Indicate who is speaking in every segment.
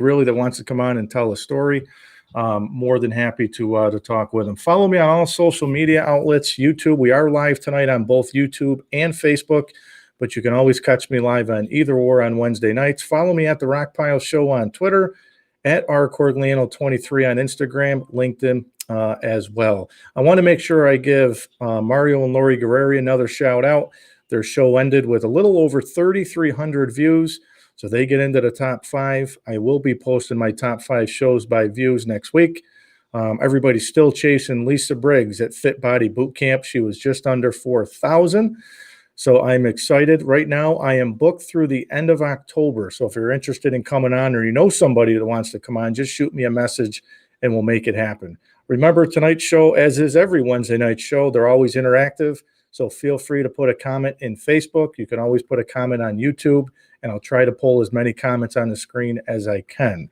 Speaker 1: really that wants to come on and tell a story, more than happy to talk with them. Follow me on all social media outlets. YouTube, we are live tonight on both YouTube and Facebook, but you can always catch me live on either or on Wednesday nights. Follow me at The Rock Pile Show on Twitter, at rcorgliano23 on Instagram, LinkedIn as well. I want to make sure I give Mario and Lori Guerreri another shout out. Their show ended with a little over 3,300 views, so they get into the top 5. I will be posting my top 5 shows by views next week. Everybody's still chasing Lisa Briggs at Fit Body Boot Camp. She was just under 4,000. So I'm excited. Right now, I am booked through the end of October. So if you're interested in coming on, or you know somebody that wants to come on, just shoot me a message and we'll make it happen. Remember, tonight's show, as is every Wednesday night show, they're always interactive. So feel free to put a comment in Facebook. You can always put a comment on YouTube, and I'll try to pull as many comments on the screen as I can.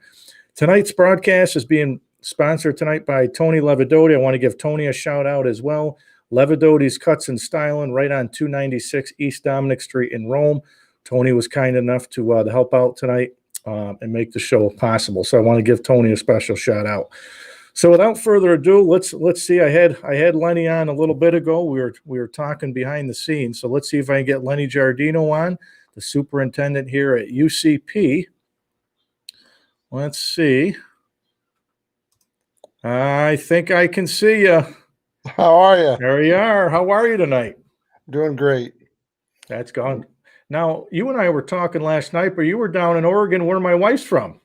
Speaker 1: Tonight's broadcast is being sponsored tonight by Tony Levidotti. I want to give Tony a shout out as well. Levidotti's Cuts and Styling, right on 296 East Dominic Street in Rome. Tony was kind enough to help out tonight and make the show possible. So I want to give Tony a special shout out. So without further ado, let's see. I had Lenny on a little bit ago. We were talking behind the scenes. So let's see if I can get Lenny Giardino on, the superintendent here at UCP. Let's see. I think I can see you.
Speaker 2: How are you?
Speaker 1: There you are. How are you tonight?
Speaker 2: Doing great.
Speaker 1: That's gone. Now, you and I were talking last night, but you were down in Oregon where my wife's from.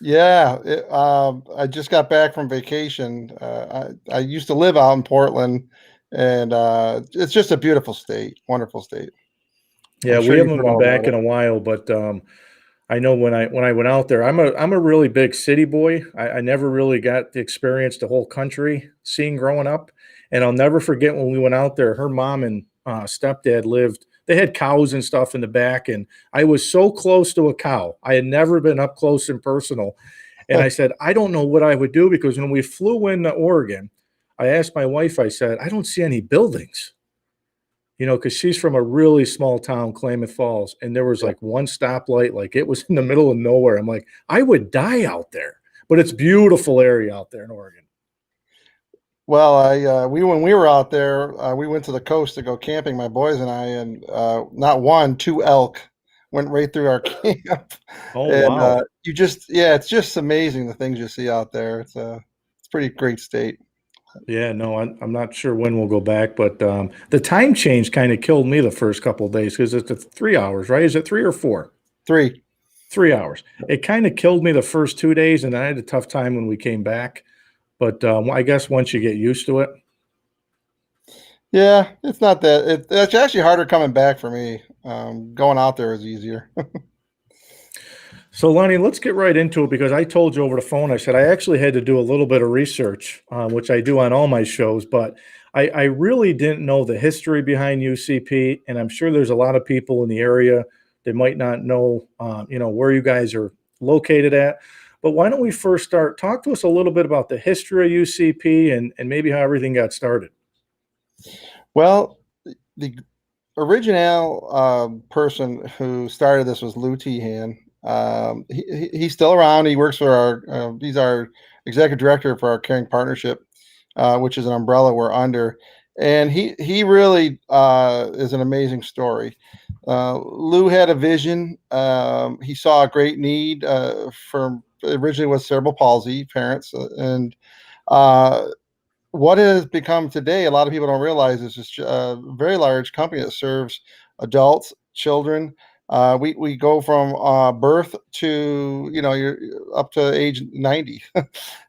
Speaker 2: Yeah, I just got back from vacation. I used to live out in Portland, and it's just a beautiful state, wonderful state.
Speaker 1: Yeah, we haven't been back in a while, but I know when I went out there, I'm a really big city boy. I never really got to experience the whole country scene growing up, and I'll never forget when we went out there. Her mom and stepdad lived. They had cows and stuff in the back, and I was so close to a cow. I had never been up close and personal. And I said, I don't know what I would do, because when we flew into Oregon, I asked my wife, I said, I don't see any buildings, because she's from a really small town, Klamath Falls, and there was like one stoplight, like it was in the middle of nowhere. I'm like, I would die out there, but it's beautiful area out there in Oregon.
Speaker 2: Well, when we were out there, we went to the coast to go camping, my boys and I, and not one, 2 elk went right through our camp.
Speaker 1: Oh,
Speaker 2: and,
Speaker 1: wow!
Speaker 2: It's just amazing the things you see out there. It's a pretty great state.
Speaker 1: Yeah, no, I'm not sure when we'll go back, but the time change kind of killed me the first couple of days, because it's 3 hours, right? Is it 3 or 4?
Speaker 2: 3.
Speaker 1: 3 hours. It kind of killed me the first 2 days, and I had a tough time when we came back. But I guess once you get used to it.
Speaker 2: Yeah, it's not that. It's actually harder coming back for me. Going out there is easier.
Speaker 1: So, Lenny, let's get right into it, because I told you over the phone, I said I actually had to do a little bit of research, which I do on all my shows, but I really didn't know the history behind UCP, and I'm sure there's a lot of people in the area that might not know, where you guys are located at. But why don't we first talk to us a little bit about the history of UCP and maybe how everything got started.
Speaker 2: Well, the original person who started this was Lou Tehan. He's still around. He works for he's our executive director for our Caring Partnership, which is an umbrella we're under. And he really is an amazing story. Lou had a vision. He saw a great need originally was cerebral palsy parents, and what it has become today, a lot of people don't realize, is just a very large company that serves adults, children. We go from birth to you're up to age 90,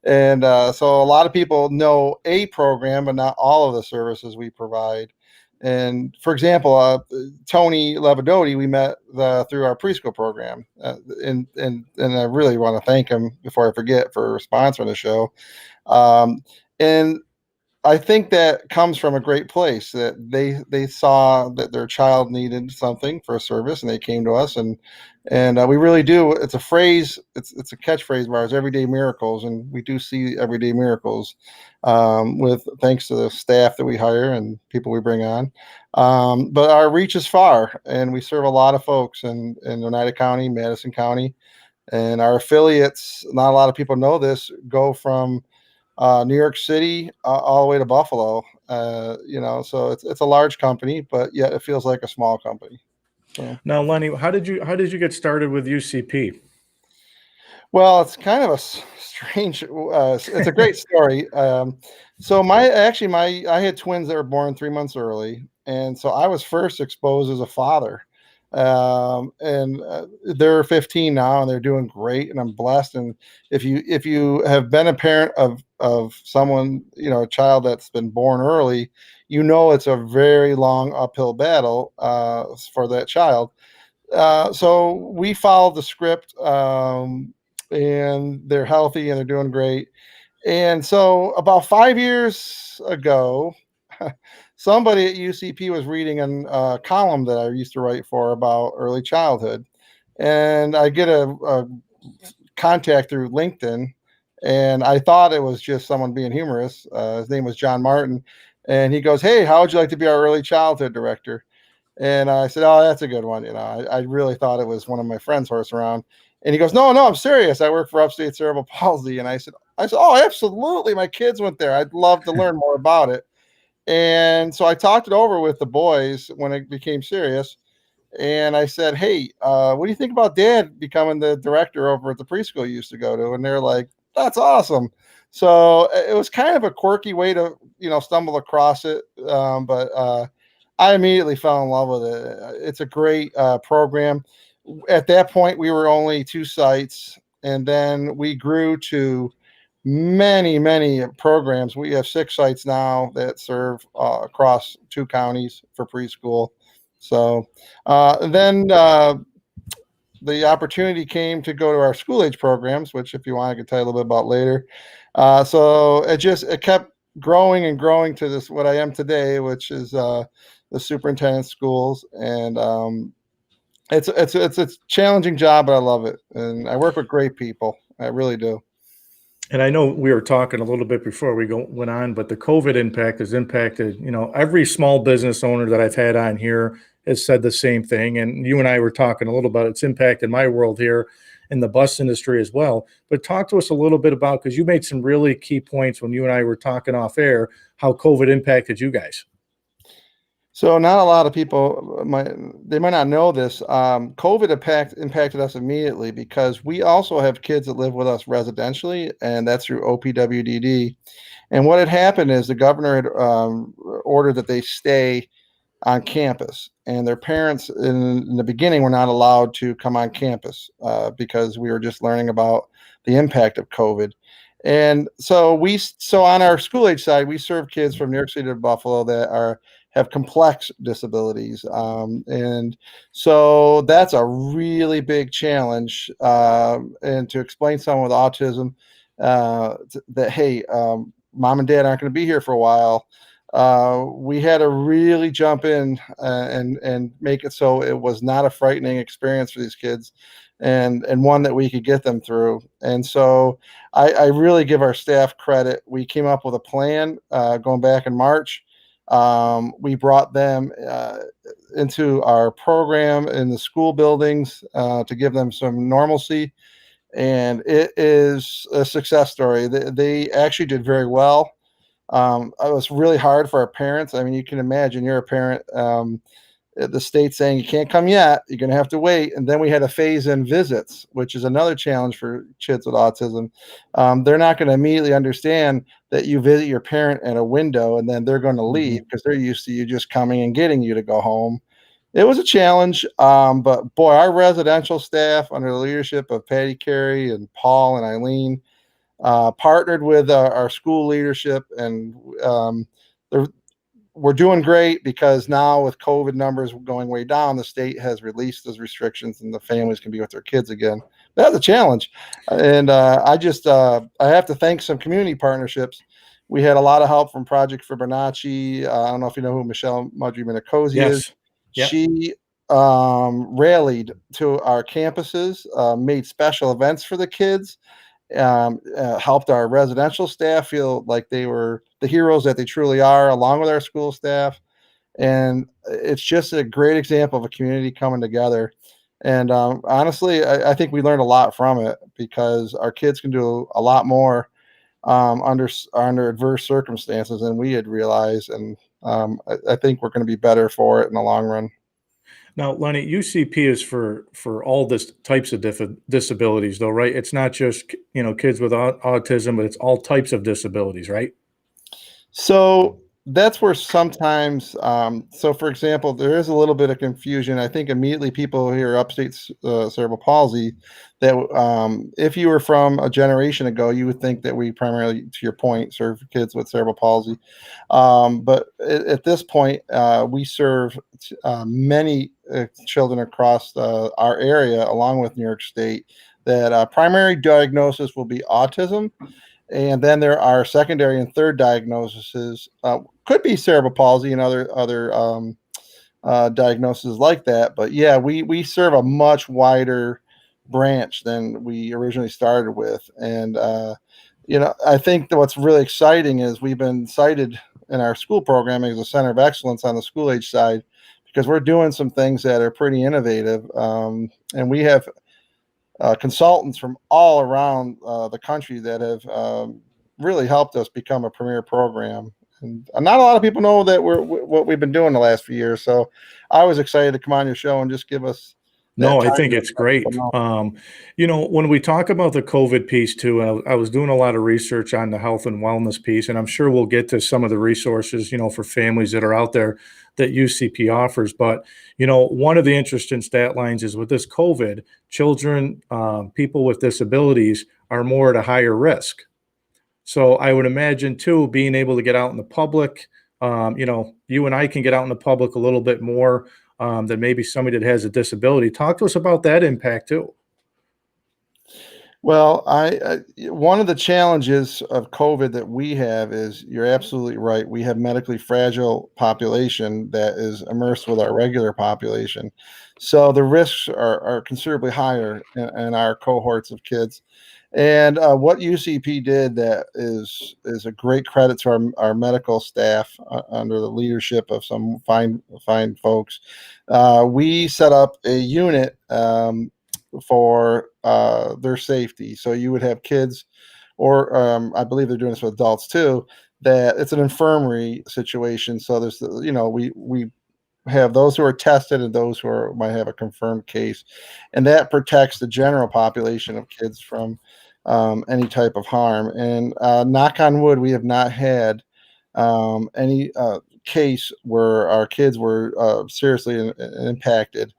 Speaker 2: and so a lot of people know a program, but not all of the services we provide. And for example, Tony Levidotti, we met through our preschool program, and I really want to thank him before I forget for sponsoring the show. And I think that comes from a great place, that they saw that their child needed something for a service, and they came to us, and we really do. It's a phrase. It's a catchphrase of ours: everyday miracles, and we do see everyday miracles with thanks to the staff that we hire and people we bring on. But our reach is far, and we serve a lot of folks in Oneida County, Madison County, And our affiliates, not a lot of people know this, go from New York City all the way to Buffalo. So it's a large company, but yet it feels like a small company. So.
Speaker 1: Now, Lenny, how did you get started with UCP?
Speaker 2: Well, it's kind of a strange. It's a great story. So I had twins that were born 3 months early, and so I was first exposed as a father. And they're 15 now, and they're doing great, and I'm blessed. And if you have been a parent of someone, a child that's been born early, it's a very long uphill battle for that child. So we followed the script, and they're healthy and they're doing great. And so about 5 years ago, somebody at UCP was reading a column that I used to write for about early childhood, and I get a contact through LinkedIn, and I thought it was just someone being humorous. His name was John Martin, and he goes, "Hey, how would you like to be our early childhood director?" And I said, "Oh, that's a good one." I really thought it was one of my friends horsing around. And he goes, "No, no, I'm serious. I work for Upstate Cerebral Palsy." And I said, "Oh, absolutely. My kids went there. I'd love to learn more about it." And so I talked it over with the boys when it became serious. And I said, "Hey, what do you think about Dad becoming the director over at the preschool you used to go to?" And they're like, "That's awesome." So it was kind of a quirky way to, stumble across it. But I immediately fell in love with it. It's a great program. At that point, we were only 2 sites, and then we grew to many, many programs. We have 6 sites now that serve across 2 counties for preschool. So then the opportunity came to go to our school age programs, which, if you want, I can tell you a little bit about later. So it kept growing and growing to this what I am today, which is the superintendent schools, and it's a challenging job, but I love it, and I work with great people. I really do.
Speaker 1: And I know we were talking a little bit before went on, but the COVID impact has impacted, every small business owner that I've had on here has said the same thing. And you and I were talking a little about it's impacted my world here in the bus industry as well. But talk to us a little bit about, because you made some really key points when you and I were talking off air, how COVID impacted you guys.
Speaker 2: So not a lot of people might not know this. COVID impacted us immediately because we also have kids that live with us residentially, and that's through OPWDD. And what had happened is the governor had ordered that they stay on campus, and their parents in the beginning were not allowed to come on campus because we were just learning about the impact of COVID. And so on our school age side, we serve kids from New York City to Buffalo that have complex disabilities, and so that's a really big challenge. And to explain someone with autism that, hey, mom and dad aren't going to be here for a while, we had to really jump in and make it so it was not a frightening experience for these kids, and one that we could get them through. And so I really give our staff credit. We came up with a plan going back in March. We brought them into our program in the school buildings to give them some normalcy, and it is a success story. They actually did very well. It was really hard for our parents. I mean, you can imagine, you're a parent. The state saying you can't come yet, you're going to have to wait. And then we had to phase in visits, which is another challenge for kids with autism. They're not going to immediately understand that you visit your parent at a window and then they're going to
Speaker 1: Mhm.
Speaker 2: leave because they're used to you just coming and getting you to go home. It was a challenge, but boy, our residential staff under the leadership of Patty Carey and Paul and Eileen partnered with our school leadership, and they're we're doing great because now with COVID numbers going way down, the state has released those restrictions and the families can be with their kids again. That's a challenge. And I have to thank some community partnerships. We had a lot of help from Project Fibonacci. I don't know if you know who Michelle Mudry Minicozy is.
Speaker 1: Yes. Yeah.
Speaker 2: She rallied to our campuses, made special events for the kids, helped our residential staff feel like they were the heroes that they truly are, along with our school staff. And it's just a great example of a community coming together. And honestly, I think we learned a lot from it because our kids can do a lot more under adverse circumstances than we had realized, and I think we're going to be better for it in the long run.
Speaker 1: Now, Lenny, UCP is for all this types of disabilities, though, right? It's not just kids with autism, but it's all types of disabilities, right?
Speaker 2: So that's where sometimes, so for example, there is a little bit of confusion. I think immediately people hear cerebral palsy, that if you were from a generation ago, you would think that we primarily, to your point, serve kids with cerebral palsy. But at this point, we serve many children across our area, along with New York State, that primary diagnosis will be autism, and then there are secondary and third diagnoses, could be cerebral palsy and other diagnoses like that. But yeah, we serve a much wider branch than we originally started with, and I think that what's really exciting is we've been cited in our school programming as a center of excellence on the school age side, because we're doing some things that are pretty innovative, and we have consultants from all around the country that have really helped us become a premier program. And not a lot of people know that what we've been doing the last few years. So I was excited to come on your show and just give us that
Speaker 1: No, I
Speaker 2: time
Speaker 1: think
Speaker 2: to
Speaker 1: it's
Speaker 2: let people
Speaker 1: great.
Speaker 2: know.
Speaker 1: When we talk about the COVID piece too, I was doing a lot of research on the health and wellness piece, and I'm sure we'll get to some of the resources, for families that are out there that UCP offers. But, one of the interesting stat lines is with this COVID, children, people with disabilities are more at a higher risk. So I would imagine too, being able to get out in the public, you and I can get out in the public a little bit more than maybe somebody that has a disability. Talk to us about that impact too.
Speaker 2: Well, one of the challenges of COVID that we have is, you're absolutely right. We have medically fragile population that is immersed with our regular population, so the risks are considerably higher in our cohorts of kids. And what UCP did that is a great credit to our medical staff, under the leadership of some fine folks. We set up a unit for their safety. So you would have kids, or I believe they're doing this with adults too. That it's an infirmary situation. So there's we have those who are tested and those might have a confirmed case, and that protects the general population of kids from any type of harm. And knock on wood, we have not had any case where our kids were seriously impacted.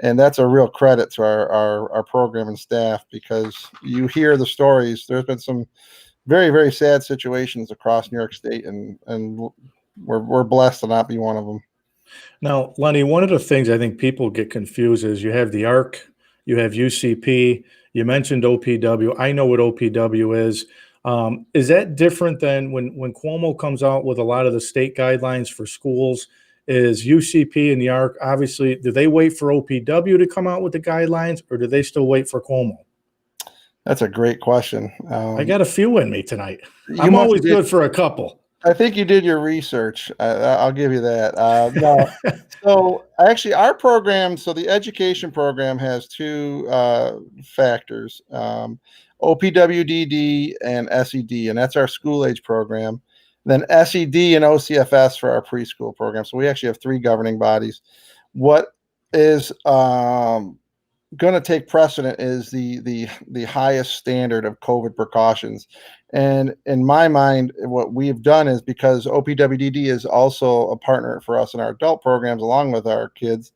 Speaker 2: And that's a real credit to our program and staff, because you hear the stories. There's been some very, very sad situations across New York State, and we're blessed to not be one of them.
Speaker 1: Now, Lenny, one of the things I think people get confused is you have the ARC, you have UCP, you mentioned OPW. I know what OPW is. Is that different than when Cuomo comes out with a lot of the state guidelines for schools? Is UCP and the ARC, obviously, do they wait for OPW to come out with the guidelines, or do they still wait for Cuomo?
Speaker 2: That's a great question.
Speaker 1: I got a few in me tonight.
Speaker 2: You
Speaker 1: I'm
Speaker 2: must
Speaker 1: always
Speaker 2: have did.
Speaker 1: good for a couple.
Speaker 2: I think you did your research. I'll give you that. No, so actually, our program, so the education program has two factors: OPWDD and SED, and that's our school age program. Then SED and OCFS for our preschool program. So we actually have three governing bodies. What is going to take precedent is the highest standard of COVID precautions. And in my mind, what we've done is, because OPWDD is also a partner for us in our adult programs along with our kids,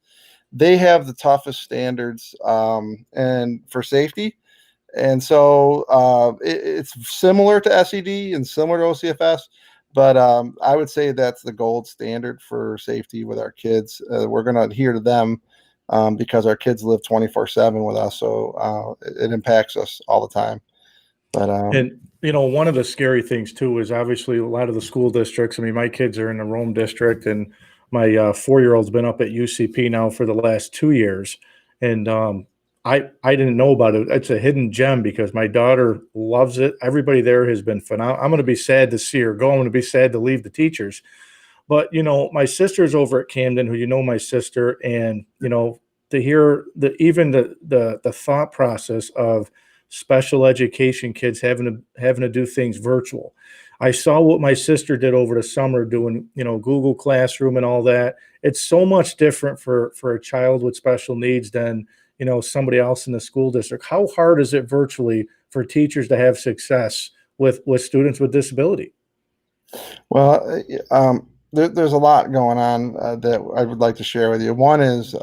Speaker 2: they have the toughest standards and for safety. And so it's similar to SED and similar to OCFS, but I would say that's the gold standard for safety with our kids. We're going to adhere to them because our kids live 24/7 with us, so it impacts us all the time. But
Speaker 1: And one of the scary things too is obviously a lot of the school districts. I mean, my kids are in the Rome district, and my 4-year-old's been up at UCP now for the last 2 years. And I didn't know about it. It's a hidden gem because my daughter loves it. Everybody there has been phenomenal. I'm going to be sad to see her go. I'm going to be sad to leave the teachers. But my sister's over at Camden, who my sister, and to hear the thought process of special education kids having to do things virtual. I saw what my sister did over the summer doing, Google Classroom and all that. It's so much different for a child with special needs than, somebody else in the school district. How hard is it virtually for teachers to have success with students with disability?
Speaker 2: Well, there's a lot going on that I would like to share with you. One is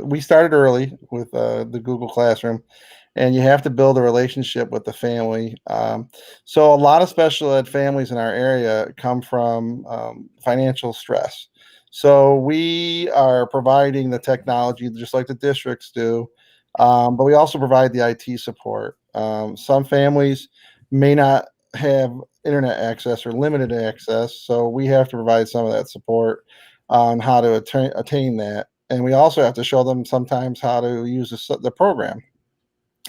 Speaker 2: we started early with the Google Classroom, and you have to build a relationship with the family. So a lot of special ed families in our area come from financial stress. So we are providing the technology just like the districts do, but we also provide the IT support. Some families may not have internet access or limited access, so we have to provide some of that support on how to attain that. And we also have to show them sometimes how to use the program.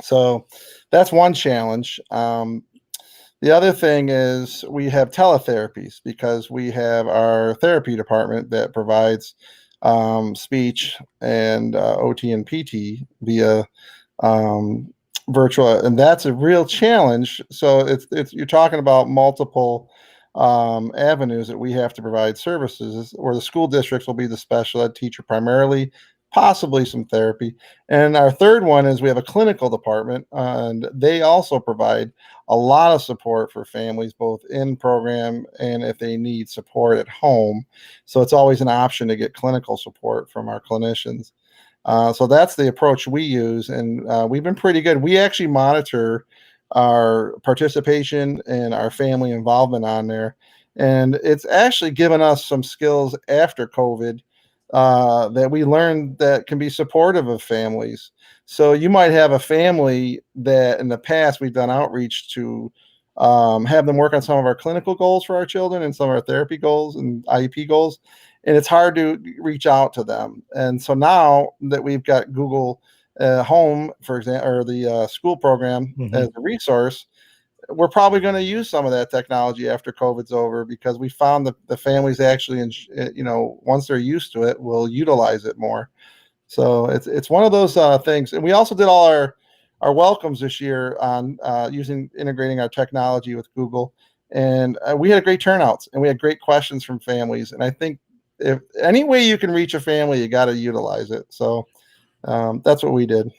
Speaker 2: So that's one challenge. The other thing is we have teletherapies because we have our therapy department that provides speech and OT and PT via virtual, and that's a real challenge. So it's you're talking about multiple avenues that we have to provide services, or the school districts will be the special ed teacher primarily, possibly some therapy. And our third one is we have a clinical department, and they also provide a lot of support for families, both in program and if they need support at home. So it's always an option to get clinical support from our clinicians. So that's the approach we use, and we've been pretty good. We actually monitor our participation and our family involvement on there, and it's actually given us some skills after COVID that we learned that can be supportive of families. So you might have a family that in the past we've done outreach to have them work on some of our clinical goals for our children and some of our therapy goals and IEP goals. And it's hard to reach out to them. And so now that we've got Google Home, for example, or the school program as a resource, we're probably going to use some of that technology after COVID's over, because we found that the families actually, once they're used to it, will utilize it more. So it's one of those things. And we also did all our welcomes this year on integrating our technology with Google, and we had great turnouts and we had great questions from families. And I think if any way you can reach a family, you got to utilize it. So that's what we did.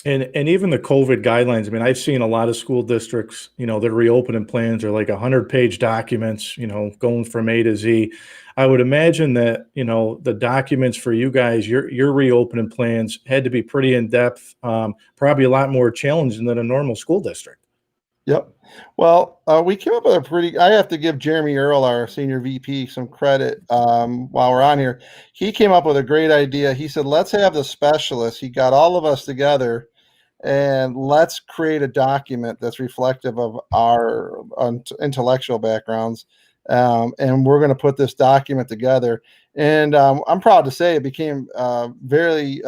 Speaker 1: And even the COVID guidelines, I mean, I've seen a lot of school districts, their reopening plans are like 100-page documents, going from A to Z. I would imagine that, the documents for you guys, your reopening plans had to be pretty in-depth, probably a lot more challenging than a normal school district.
Speaker 2: Yep. Well, we came up with I have to give Jeremy Earl, our senior VP, some credit while we're on here. He came up with a great idea. He said, let's have the specialists. He got all of us together and let's create a document that's reflective of our intellectual backgrounds. And we're going to put this document together. And I'm proud to say it became very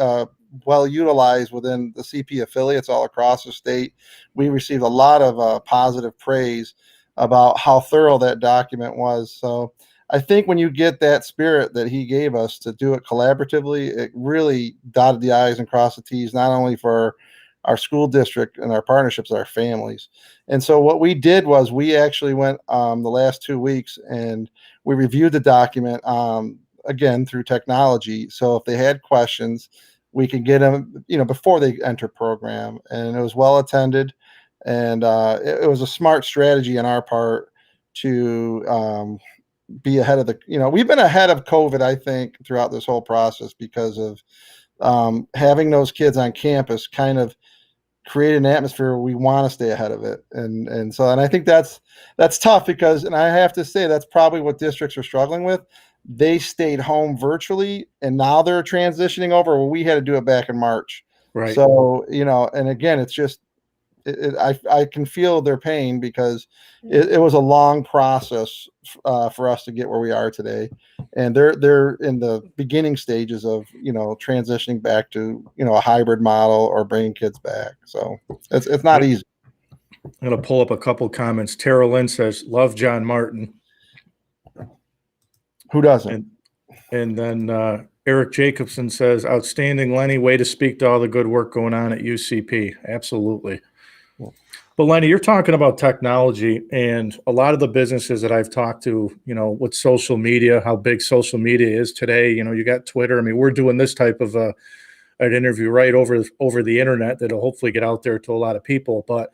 Speaker 2: well utilized within the CP affiliates all across the state. We received a lot of positive praise about how thorough that document was. So I think when you get that spirit that he gave us to do it collaboratively, it really dotted the I's and crossed the T's, not only for our school district and our partnerships with our families. And so what we did was we actually went the last 2 weeks and we reviewed the document again through technology. So if they had questions, we could get them, before they enter program. And it was well attended. And it was a smart strategy on our part to be ahead of we've been ahead of COVID, I think, throughout this whole process, because of having those kids on campus kind of create an atmosphere where we want to stay ahead of it. And I think that's tough, because, and I have to say, that's probably what districts are struggling with. They stayed home virtually and now they're transitioning over. Well, we had to do it back in March.
Speaker 1: Right.
Speaker 2: So, and again, it's just, I can feel their pain, because it was a long process for us to get where we are today, and they're in the beginning stages of transitioning back to a hybrid model or bringing kids back. So it's not easy.
Speaker 1: I'm going to pull up a couple comments. Tara Lynn says, "Love John Martin."
Speaker 2: Who doesn't?
Speaker 1: And then Eric Jacobson says, outstanding, Lenny. Way to speak to all the good work going on at UCP. Absolutely.
Speaker 2: Well,
Speaker 1: But Lenny, you're talking about technology, and a lot of the businesses that I've talked to, with social media, how big social media is today. You got Twitter. I mean, we're doing this type of an interview right over the internet that'll hopefully get out there to a lot of people. But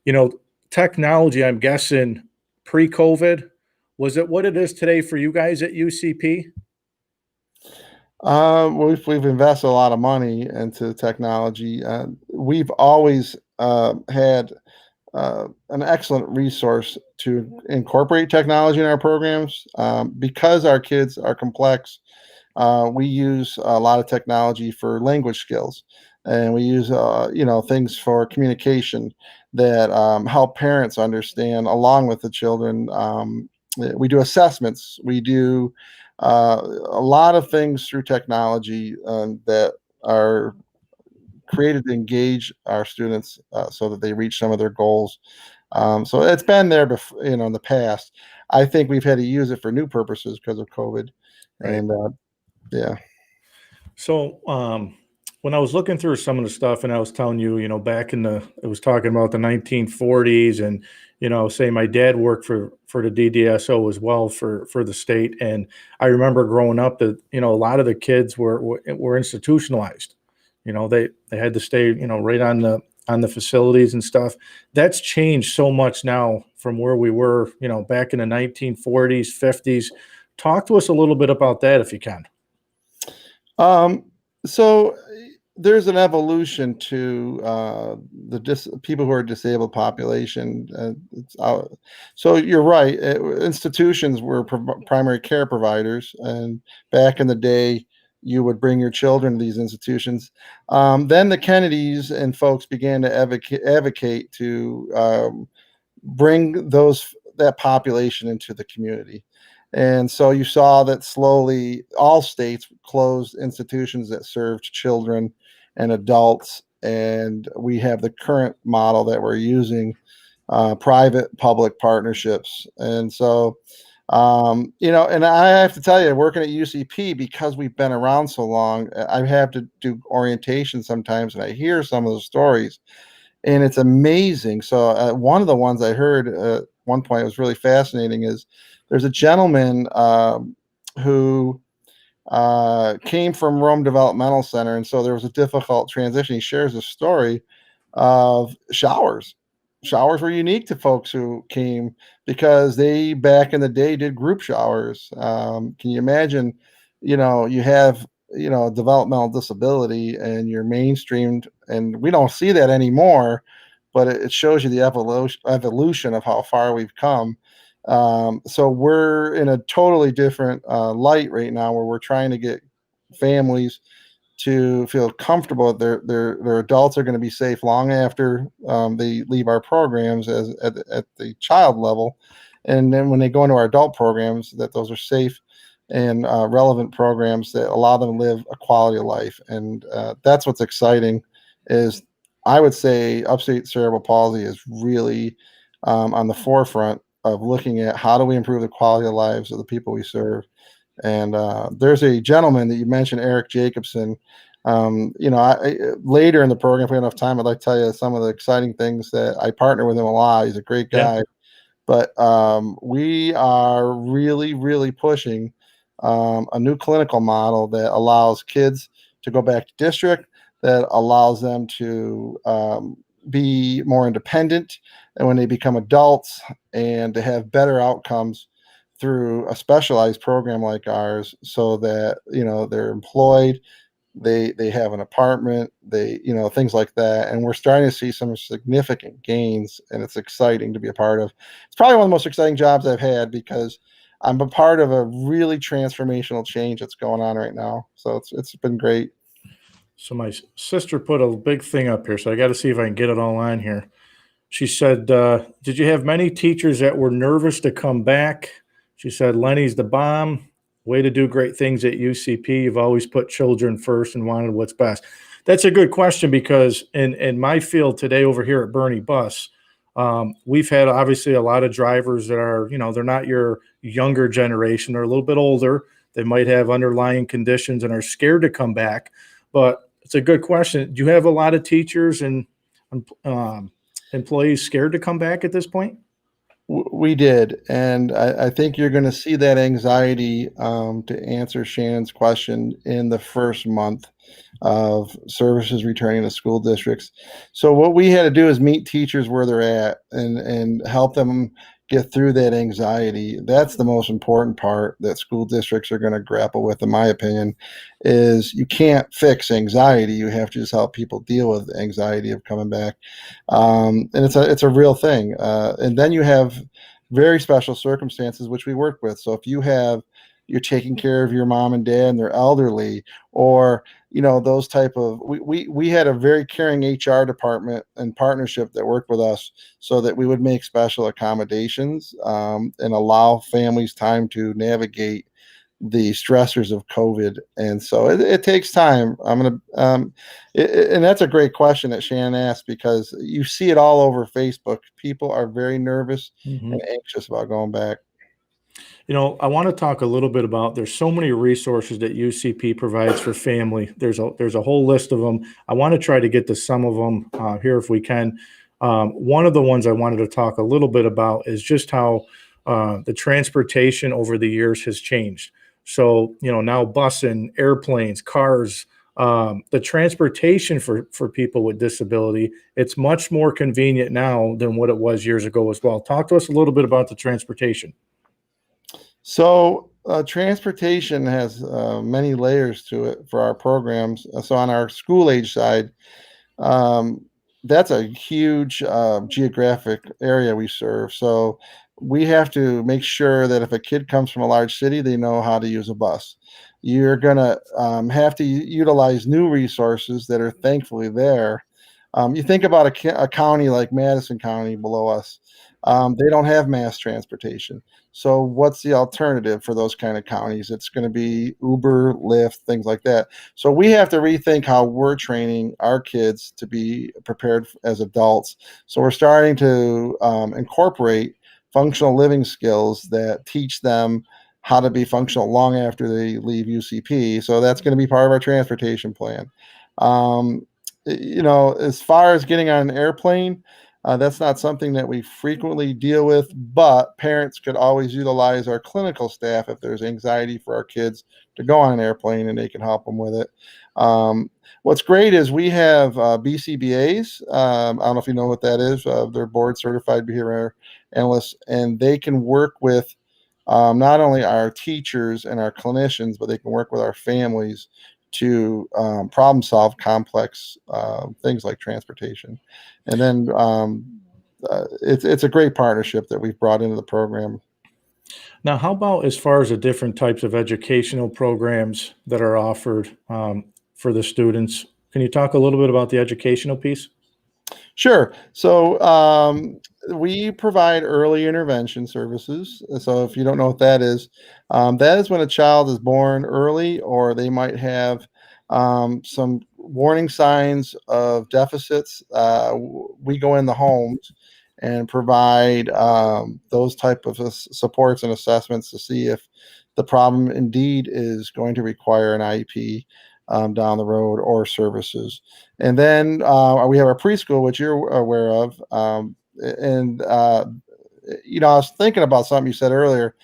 Speaker 1: you know, technology, I'm guessing pre-COVID, was it what it is today for you guys at UCP?
Speaker 2: we've invested a lot of money into technology. We've always had an excellent resource to incorporate technology in our programs because our kids are complex. We use a lot of technology for language skills, and we use things for communication that help parents understand along with the children. We do assessments. We do a lot of things through technology that are created to engage our students so that they reach some of their goals. So it's been there before, in the past. I think we've had to use it for new purposes because of COVID,
Speaker 1: Right.
Speaker 2: and yeah.
Speaker 1: So, when I was looking through some of the stuff and I was telling you, back it was talking about the 1940s and, say my dad worked for the DDSO as well for the state. And I remember growing up that, a lot of the kids were institutionalized. They had to stay, right on the facilities and stuff. That's changed so much now from where we were, back in the 1940s, 50s. Talk to us a little bit about that if you can.
Speaker 2: Um, so there's an evolution to people who are disabled population. So you're right. Institutions were primary care providers, and back in the day, you would bring your children to these institutions. Then the Kennedys and folks began to advocate to bring that population into the community. And so you saw that slowly all states closed institutions that served children and adults. And we have the current model that we're using, private public partnerships. And so, and I have to tell you, working at UCP, because we've been around so long, I have to do orientation sometimes and I hear some of the stories and it's amazing. So one of the ones I heard at one point was really fascinating is there's a gentleman who came from Rome Developmental Center, and so there was a difficult transition. He shares a story of showers. Showers were unique to folks who came because they back in the day did group showers. Can you imagine? You have a developmental disability and you're mainstreamed, and we don't see that anymore. But it shows you the evolution of how far we've come. So we're in a totally different light right now, where we're trying to get families to feel comfortable that their adults are going to be safe long after they leave our programs at the child level, and then when they go into our adult programs, that those are safe and relevant programs that allow them to live a quality of life. And that's what's exciting. Is I would say upstate cerebral palsy is really on the forefront of looking at how do we improve the quality of lives of the people we serve. And there's a gentleman that you mentioned, Eric Jacobson. Later in the program, if we have enough time, I'd like to tell you some of the exciting things that I partner with him a lot. He's a great
Speaker 1: Yeah.
Speaker 2: guy. But we are really, really pushing a new clinical model that allows kids to go back to district, that allows them to be more independent and when they become adults, and to have better outcomes through a specialized program like ours, so that they're employed, they have an apartment, they things like that. And we're starting to see some significant gains, and it's exciting to be a part of. It's probably one of the most exciting jobs I've had, because I'm a part of a really transformational change that's going on right now. So it's been great.
Speaker 1: So my sister put a big thing up here, so I got to see if I can get it all on here. She said, "Did you have many teachers that were nervous to come back?" She said, "Lenny's the bomb. Way to do great things at UCP. You've always put children first and wanted what's best." That's a good question, because in my field today over here at Bernie Bus, we've had obviously a lot of drivers that are, they're not your younger generation. They're a little bit older. They might have underlying conditions and are scared to come back. But it's a good question. Do you have a lot of teachers and um, employees scared to come back at this point?
Speaker 2: We did, and I think you're going to see that anxiety, to answer Shannon's question, in the first month of services returning to school districts. So what we had to do is meet teachers where they're at and help them get through that anxiety. That's the most important part that school districts are going to grapple with, in my opinion, is you can't fix anxiety. You have to just help people deal with anxiety of coming back. And it's a real thing. And then you have very special circumstances which we work with. So if you're taking care of your mom and dad and they're elderly, or those type of, we had a very caring HR department and partnership that worked with us so that we would make special accommodations, and allow families time to navigate the stressors of COVID. And so it takes time. And that's a great question that Shannon asked, because you see it all over Facebook. People are very nervous and
Speaker 1: Mhm.
Speaker 2: anxious about going back.
Speaker 1: I want to talk a little bit about, there's so many resources that UCP provides for family. There's a whole list of them. I want to try to get to some of them here if we can. One of the ones I wanted to talk a little bit about is just how the transportation over the years has changed. So, now busing, airplanes, cars, the transportation for people with disability, it's much more convenient now than what it was years ago as well. Talk to us a little bit about the transportation.
Speaker 2: So transportation has many layers to it for our programs. So on our school age side, um, that's a huge geographic area we serve. So we have to make sure that if a kid comes from a large city, they know how to use a bus. You're going to have to utilize new resources that are thankfully there. You think about a county like Madison County below us. They don't have mass transportation. So what's the alternative for those kind of counties? It's going to be Uber, Lyft, things like that. So we have to rethink how we're training our kids to be prepared as adults. So we're starting to incorporate functional living skills that teach them how to be functional long after they leave UCP. So that's going to be part of our transportation plan. Um, as far as getting on an airplane, that's not something that we frequently deal with, but parents could always utilize our clinical staff if there's anxiety for our kids to go on an airplane, and they can help them with it. What's great is we have BCBAs. I don't know if you know what that is. They're board certified behavior analysts, and they can work with not only our teachers and our clinicians, but they can work with our families to problem solve complex things like transportation. And then it's a great partnership that we've brought into the program.
Speaker 1: Now, how about as far as the different types of educational programs that are offered for the students? Can you talk a little bit about the educational piece?
Speaker 2: Sure. So we provide early intervention services. So if you don't know what that is when a child is born early, or they might have some warning signs of deficits. We go in the homes and provide those type of supports and assessments to see if the problem indeed is going to require an IEP down the road, or services. And then we have our preschool, which you're aware of. And, I was thinking about something you said earlier.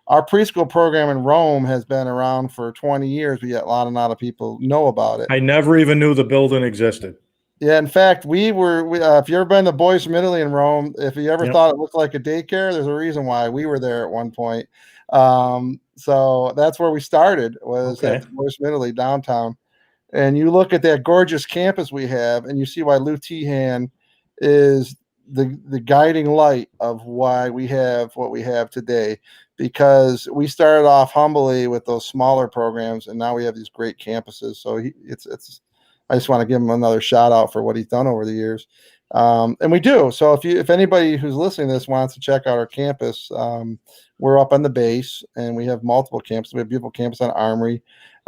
Speaker 2: Our preschool program in Rome has been around for 20 years, but yet a lot of people know about it.
Speaker 1: I never even knew the building existed.
Speaker 2: Yeah, in fact, if you ever been to Boys from Italy in Rome, if you ever
Speaker 1: Yep.
Speaker 2: thought it looked like a daycare, there's a reason why we were there at one point. So that's where we started, was
Speaker 1: Okay.
Speaker 2: at Boys from Italy downtown. And you look at that gorgeous campus we have, and you see why Lou Tehan is the guiding light of why we have what we have today. Because we started off humbly with those smaller programs, and now we have these great campuses. So it's I just want to give him another shout out for what he's done over the years. And we do. So if anybody who's listening to this wants to check out our campus, we're up on the base, and we have multiple campuses. We have a beautiful campus on Armory.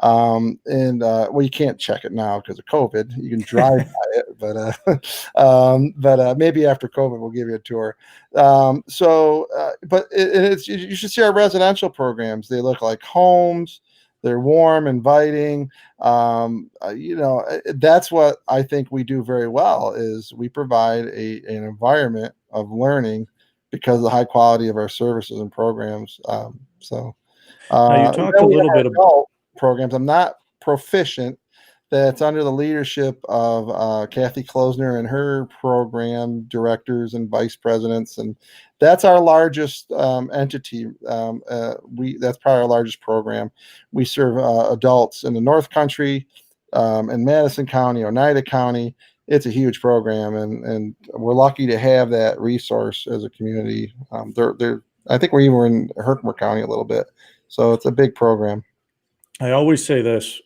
Speaker 2: And well, you can't check it now because of COVID. You can drive by it, but maybe after COVID we'll give you a tour. But it's, you should see our residential programs. They look like homes. They're warm, inviting. That's what I think we do very well is we provide an environment of learning because of the high quality of our services and programs.
Speaker 1: Now you
Speaker 2: And
Speaker 1: talked
Speaker 2: then
Speaker 1: a
Speaker 2: we
Speaker 1: little
Speaker 2: have
Speaker 1: bit of,
Speaker 2: adult programs. I'm not proficient. That's under the leadership of Kathy Klosner and her program directors and vice presidents, and that's our largest entity. We That's probably our largest program. We serve adults in the North Country, in Madison County, Oneida County. It's a huge program, and we're lucky to have that resource as a community. I think we're even in Herkimer County a little bit, so it's a big program.
Speaker 1: I always say this,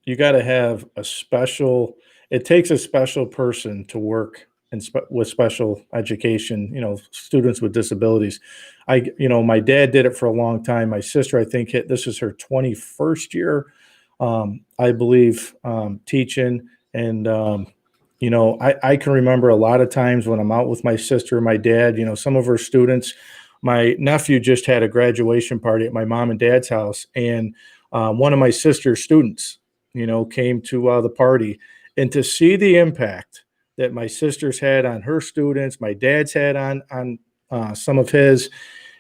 Speaker 1: you got to have a special, it takes a special person to work with special education, students with disabilities. My dad did it for a long time. My sister, I think, this is her 21st year, I believe, teaching. And, I can remember a lot of times when I'm out with my sister and my dad, some of her students, my nephew just had a graduation party at my mom and dad's house. And one of my sister's students, came to the party, and to see the impact that my sister's had on her students, my dad's had on some of his.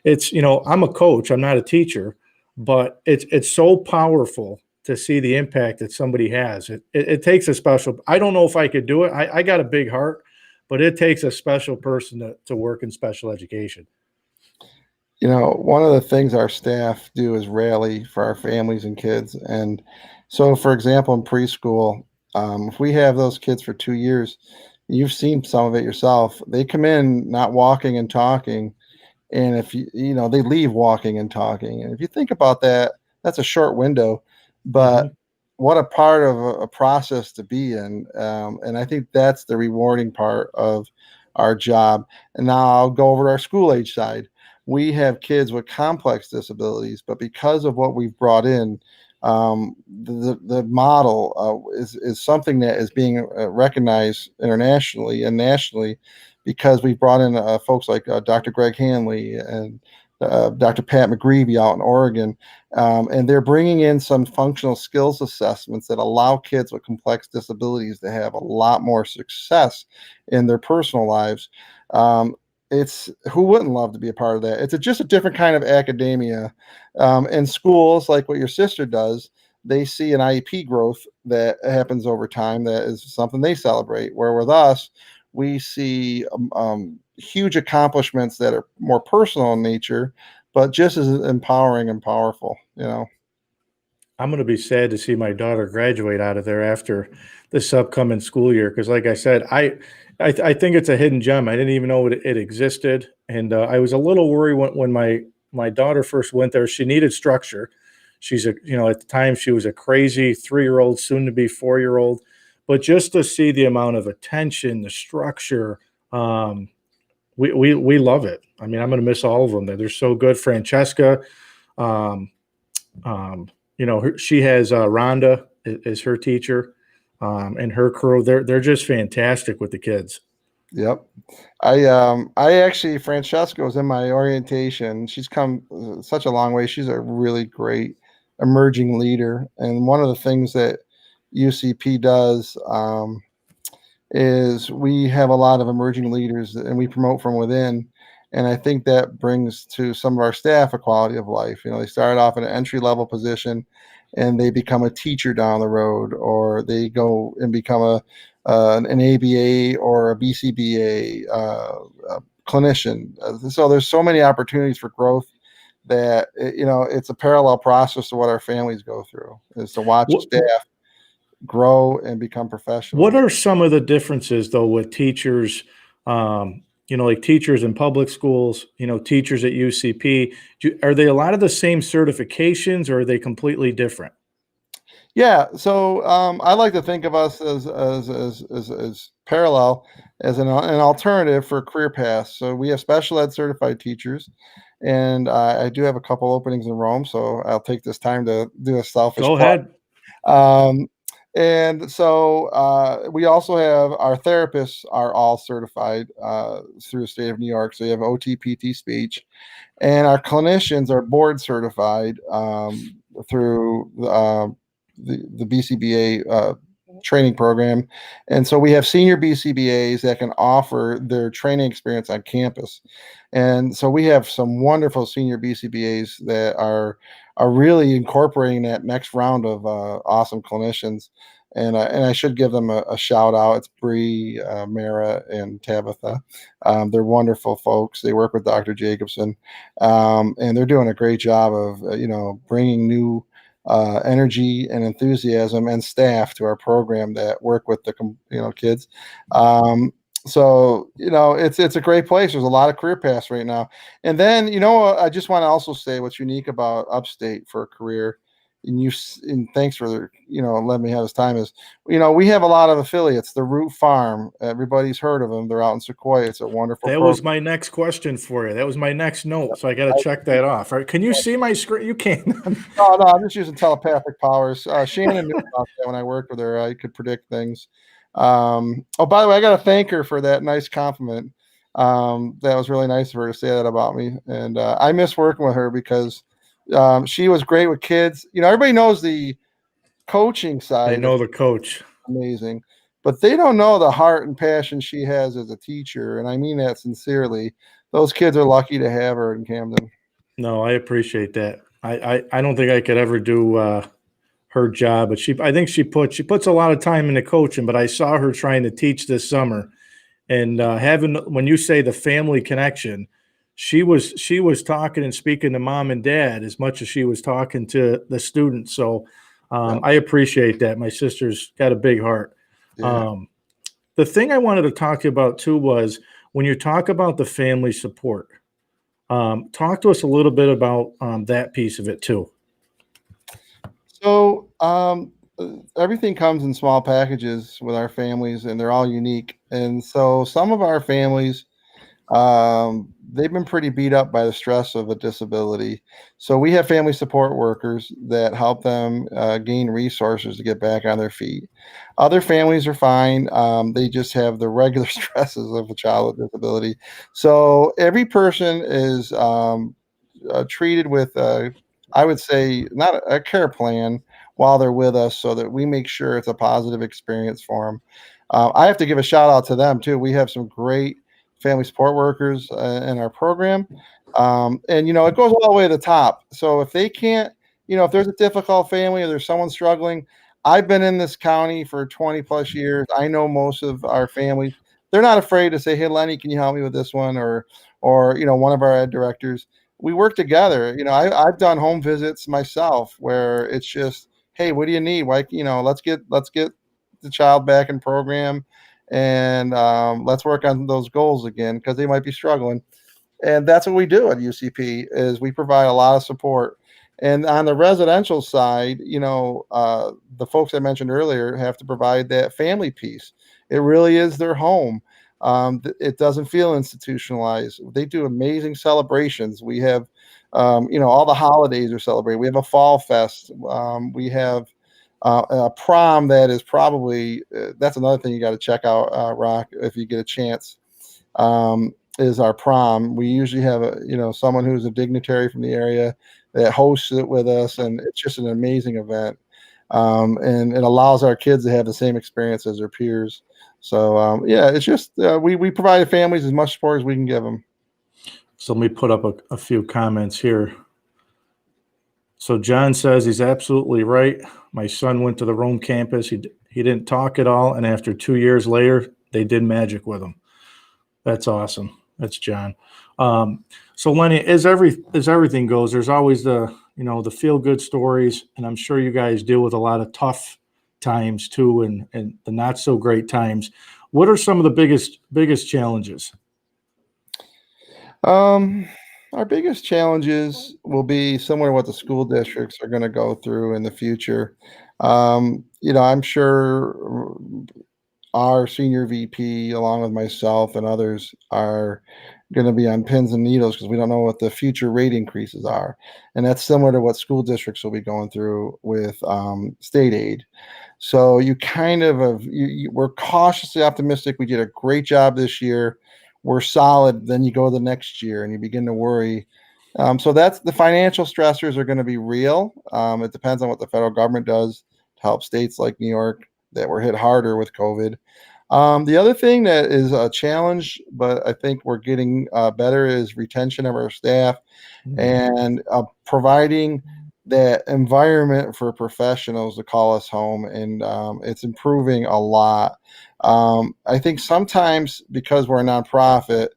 Speaker 1: It's I'm a coach, I'm not a teacher, but it's so powerful to see the impact that somebody has. It takes a special. I don't know if I could do it. I got a big heart, but it takes a special person to work in special education.
Speaker 2: One of the things our staff do is rally for our families and kids. And so, for example, in preschool, if we have those kids for 2 years, you've seen some of it yourself. They come in not walking and talking, and if they leave walking and talking. And if you think about that, that's a short window, but
Speaker 1: Mhm.
Speaker 2: what a part of a process to be in. And I think that's the rewarding part of our job. And now I'll go over to our school age side. We have kids with complex disabilities, but because of what we've brought in, the model is something that is being recognized internationally and nationally, because we've brought in folks like Dr. Greg Hanley and Dr. Pat McGreevy out in Oregon, and they're bringing in some functional skills assessments that allow kids with complex disabilities to have a lot more success in their personal lives. It's Who wouldn't love to be a part of that? It's just a different kind of academia. In schools, like what your sister does, they see an IEP growth that happens over time. That is something they celebrate. Where with us, we see huge accomplishments that are more personal in nature, but just as empowering and powerful.
Speaker 1: I'm going to be sad to see my daughter graduate out of there after this upcoming school year because, like I said, I think it's a hidden gem. I didn't even know it existed, and I was a little worried when my daughter first went there. She needed structure. She's at the time she was a crazy 3-year-old, soon to be 4-year-old, but just to see the amount of attention, the structure, we love it. I mean, I'm going to miss all of them. They're so good. Francesca. Um, she has Rhonda is her teacher, and her crew. They're just fantastic with the kids.
Speaker 2: Yep. I actually, Francesca was in my orientation. She's come such a long way. She's a really great emerging leader. And one of the things that UCP does is we have a lot of emerging leaders and we promote from within. And I think that brings to some of our staff a quality of life. They start off in an entry level position and they become a teacher down the road, or they go and become an ABA or a BCBA clinician. So there's so many opportunities for growth that it's a parallel process to what our families go through, is to watch
Speaker 1: What
Speaker 2: staff grow and become
Speaker 1: what
Speaker 2: professionals.
Speaker 1: are some of the differences though with teachers? Like teachers in public schools, teachers at UCP. Are they a lot of the same certifications, or are they completely different?
Speaker 2: Yeah, so I like to think of us as parallel, as an alternative for career paths. So we have special ed certified teachers, and I do have a couple openings in Rome. So I'll take this time to do a selfish
Speaker 1: Go
Speaker 2: plug.
Speaker 1: ahead.
Speaker 2: Um, and so we also have our therapists are all certified through the state of New York. So you have OT, PT, speech, and our clinicians are board certified through the BCBA training program. And so we have senior BCBAs that can offer their training experience on campus. And so we have some wonderful senior BCBAs that are really incorporating that next round of awesome clinicians. And I should give them a shout out. It's Bree, Mara, and Tabitha. They're wonderful folks. They work with Dr. Jacobson, and they're doing a great job of bringing new energy and enthusiasm and staff to our program that work with the kids. So it's a great place. There's a lot of career paths right now. And then I just want to also say what's unique about Upstate for a career. And thanks for letting me have this time. Is we have a lot of affiliates. The Root Farm, everybody's heard of them. They're out in Sequoia. It's a wonderful
Speaker 1: That
Speaker 2: program.
Speaker 1: was my next question for you. That was my next note, so I got to check that off. All right, can you see my screen? You can't.
Speaker 2: No, I'm just using telepathic powers. Shannon knew about that when I worked with her. I could predict things. Oh, by the way, I got to thank her for that nice compliment. That was really nice of her to say that about me. And I miss working with her because she was great with kids. Everybody knows the coaching side.
Speaker 1: I know the coach.
Speaker 2: Amazing. But they don't know the heart and passion she has as a teacher. And I mean that sincerely. Those kids are lucky to have her in Camden.
Speaker 1: No, I appreciate that. I don't think I could ever do her job, but I think she puts a lot of time into coaching. But I saw her trying to teach this summer, and when you say the family connection, she was talking and speaking to mom and dad as much as she was talking to the students. So I appreciate that. My sister's got a big heart.
Speaker 2: Yeah.
Speaker 1: The thing I wanted to talk to you about too was when you talk about the family support. Talk to us a little bit about that piece of it too.
Speaker 2: So everything comes in small packages with our families, and they're all unique. And so some of our families, they've been pretty beat up by the stress of a disability. So we have family support workers that help them gain resources to get back on their feet. Other families are fine. They just have the regular stresses of a child with disability. So every person is treated with, I would say, not a care plan while they're with us so that we make sure it's a positive experience for them. I have to give a shout out to them too. We have some great family support workers in our program. And, it goes all the way to the top. So if they can't, if there's a difficult family or there's someone struggling, I've been in this county for 20 plus years. I know most of our families. They're not afraid to say, "Hey, Lenny, can you help me with this one?" Or one of our ed directors. We work together. I've done home visits myself where it's just, "Hey, what do you need? Like, let's get the child back in program, and let's work on those goals again because they might be struggling." And that's what we do at UCP is we provide a lot of support. And on the residential side, the folks I mentioned earlier have to provide that family piece. It really is their home. It doesn't feel institutionalized. They do amazing celebrations. We have, all the holidays are celebrated. We have a fall fest. We have a prom that is probably that's another thing you got to check out, Rock, if you get a chance. Is our prom. We usually have someone who's a dignitary from the area that hosts it with us, and it's just an amazing event. And it allows our kids to have the same experience as their peers. So it's just we provide families as much support as we can give them.
Speaker 1: So let me put up a few comments here. So John says he's absolutely right. My son went to the Rome campus. He didn't talk at all, and after 2 years later, they did magic with him. That's awesome. That's John. So Lenny, as everything goes, there's always the feel good stories, and I'm sure you guys deal with a lot of tough times too, and the not so great times. What are some of the biggest challenges?
Speaker 2: Our biggest challenges will be similar to what the school districts are going to go through in the future. I'm sure our senior VP, along with myself and others, are going to be on pins and needles because we don't know what the future rate increases are. And that's similar to what school districts will be going through with state aid. So you kind of we're cautiously optimistic. We did a great job this year. We're solid. Then you go the next year and you begin to worry, So that's the financial stressors are going to be real. It depends on what the federal government does to help states like New York that were hit harder with COVID. The other thing that is a challenge, but I think we're getting better, is retention of our staff and providing that environment for professionals to call us home. And it's improving a lot. I think sometimes because we're a nonprofit,